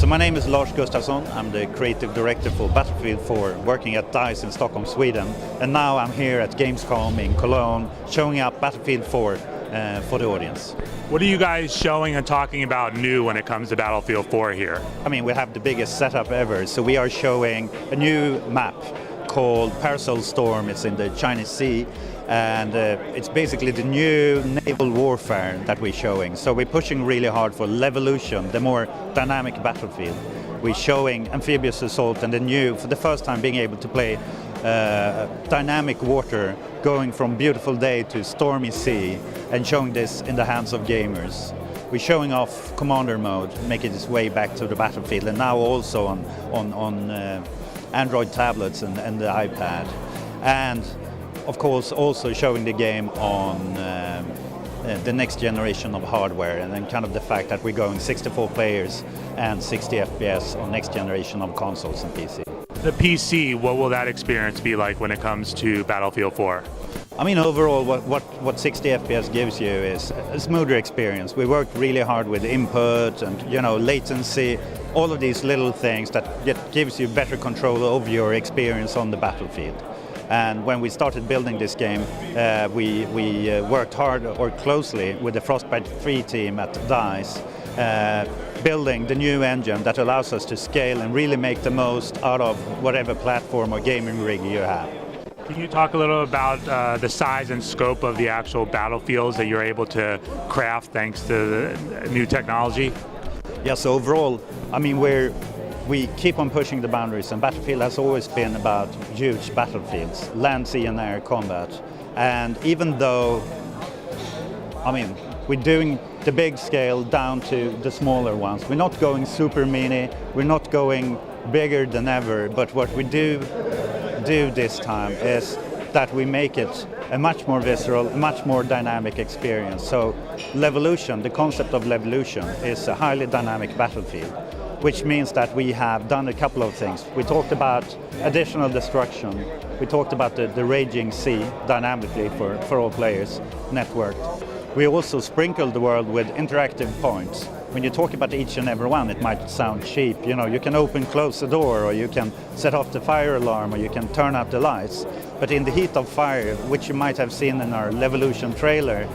So my name is Lars Gustavsson. I'm the Creative Director for Battlefield 4, working at DICE in Stockholm, Sweden. And now I'm here at Gamescom in Cologne, showing up Battlefield 4 for the audience. What are you guys showing and talking about new when it comes to Battlefield 4 here? I mean, we have the biggest setup ever. So we are showing a new map called Parasol Storm. It's in the Chinese Sea. And it's basically the new naval warfare that we're showing. So we're pushing really hard for Levolution, the more dynamic battlefield. We're showing amphibious assault and the new, for the first time, being able to play dynamic water, going from beautiful day to stormy sea, and showing this in the hands of gamers. We're showing off Commander mode, making its way back to the battlefield, and now also on Android tablets and the iPad. And of course, also showing the game on the next generation of hardware, and then kind of the fact that we're going 64 players and 60 FPS on next generation of consoles and PC. The PC, what will that experience be like when it comes to Battlefield 4? I mean, overall, what 60 FPS gives you is a smoother experience. We worked really hard with input and, latency, all of these little things that gives you better control over your experience on the battlefield. And when we started building this game, we worked hard or closely with the Frostbite 3 team at DICE, building the new engine that allows us to scale and really make the most out of whatever platform or gaming rig you have. Can you talk a little about the size and scope of the actual battlefields that you're able to craft thanks to the new technology? Yes, overall, I mean, we keep on pushing the boundaries, and Battlefield has always been about huge battlefields, land, sea and air combat. And even though, I mean, we're doing the big scale down to the smaller ones. We're not going super mini, we're not going bigger than ever, but what we do this time is that we make it a much more visceral, a much more dynamic experience. So Levolution, the concept of Levolution, is a highly dynamic battlefield, which means that we have done a couple of things. We talked about additional destruction. We talked about the raging sea dynamically for all players, networked. We also sprinkled the world with interactive points. When you talk about each and every one, it might sound cheap. You can open, close the door, or you can set off the fire alarm, or you can turn out the lights. But in the heat of fire, which you might have seen in our Levolution trailer,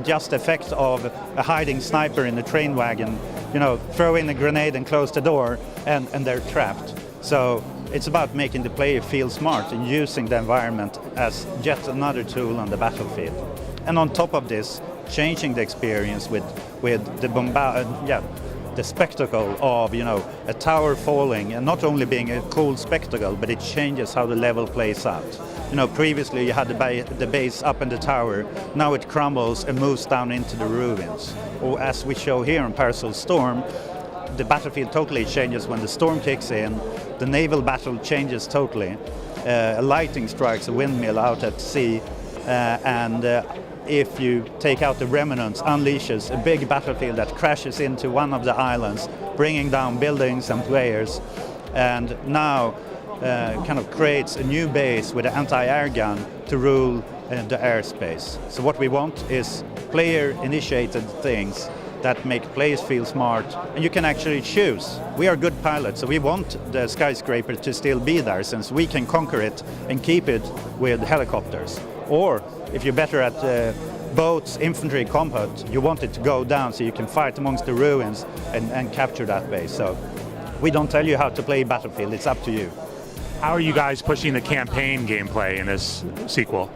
just the effect of a hiding sniper in the train wagon, throw in a grenade and close the door, and they're trapped. So it's about making the player feel smart and using the environment as yet another tool on the battlefield. And on top of this, changing the experience with the spectacle of a tower falling, and not only being a cool spectacle, but it changes how the level plays out. Previously you had the base up in the tower, now it crumbles and moves down into the ruins. Or as we show here in Parasol Storm, the battlefield totally changes when the storm kicks in, the naval battle changes totally, a lightning strikes a windmill out at sea, and if you take out the remnants, unleashes a big battlefield that crashes into one of the islands, bringing down buildings and players, and now kind of creates a new base with an anti-air gun to rule the airspace. So what we want is player-initiated things that make players feel smart, and you can actually choose. We are good pilots, so we want the skyscraper to still be there, since we can conquer it and keep it with helicopters. Or if you're better at boats, infantry, combat, you want it to go down so you can fight amongst the ruins and capture that base. So we don't tell you how to play Battlefield, it's up to you. How are you guys pushing the campaign gameplay in this sequel?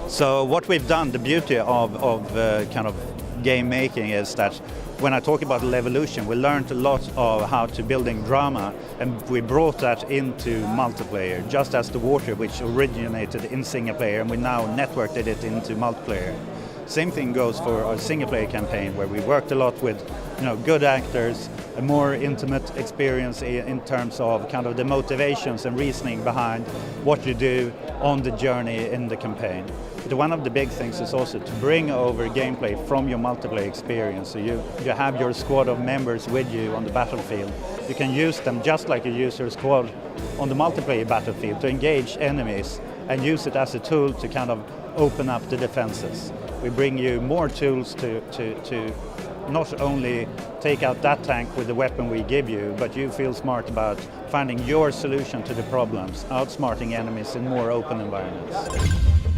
So what we've done, the beauty of kind of game making, is that when I talk about Levolution, we learned a lot of how to building drama, and we brought that into multiplayer, just as the water, which originated in single player, and we now networked it into multiplayer. Same thing goes for our single player campaign, where we worked a lot with good actors, a more intimate experience in terms of kind of the motivations and reasoning behind what you do on the journey in the campaign. But one of the big things is also to bring over gameplay from your multiplayer experience. So you have your squad of members with you on the battlefield. You can use them just like you use your squad on the multiplayer battlefield to engage enemies and use it as a tool to kind of open up the defenses. We bring you more tools to not only take out that tank with the weapon we give you, but you feel smart about finding your solution to the problems, outsmarting enemies in more open environments.